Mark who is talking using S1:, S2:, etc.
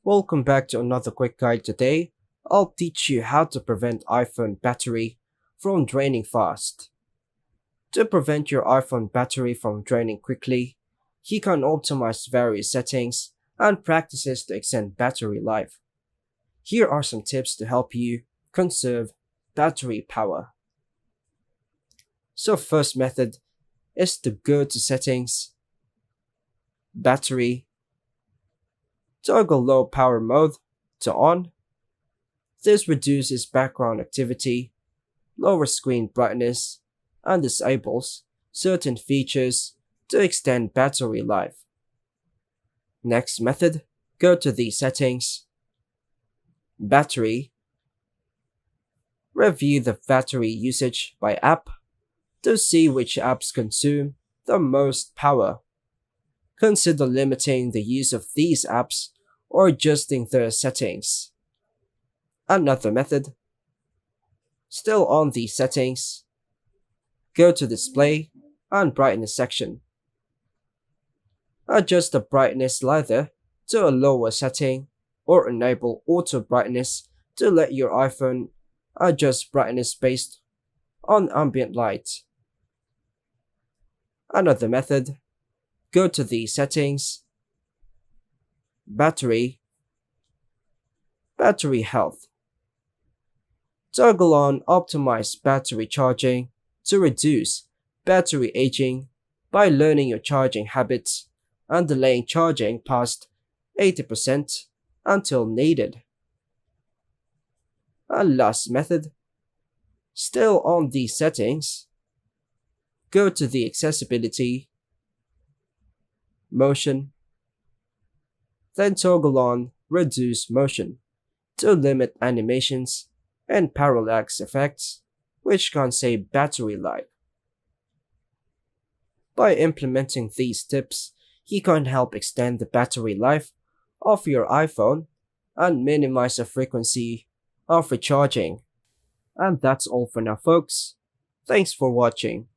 S1: Welcome back to another quick guide. Today, I'll teach you how to prevent iPhone battery from draining fast. To prevent your iPhone battery from draining quickly, you can optimize various settings and practices to extend battery life. Here are some tips to help you conserve battery power. So first method is to go to settings, battery, toggle low power mode to on. This reduces background activity, lowers screen brightness, and disables certain features to extend battery life. Next method, go to the settings, battery, review the battery usage by app to see which apps consume the most power. Consider limiting the use of these apps or adjusting their settings. Another method, still on the settings, go to display and brightness section. Adjust the brightness slider to a lower setting or enable auto brightness to let your iPhone adjust brightness based on ambient light. Another method, go to the settings, battery, battery health. Toggle on optimize battery charging to reduce battery aging by learning your charging habits and delaying charging past 80% until needed. And last method, still on the settings, go to the accessibility, motion, then toggle on reduce motion to limit animations and parallax effects, which can save battery life. By implementing these tips, you can help extend the battery life of your iPhone and minimize the frequency of recharging. And that's all for now, folks. Thanks for watching.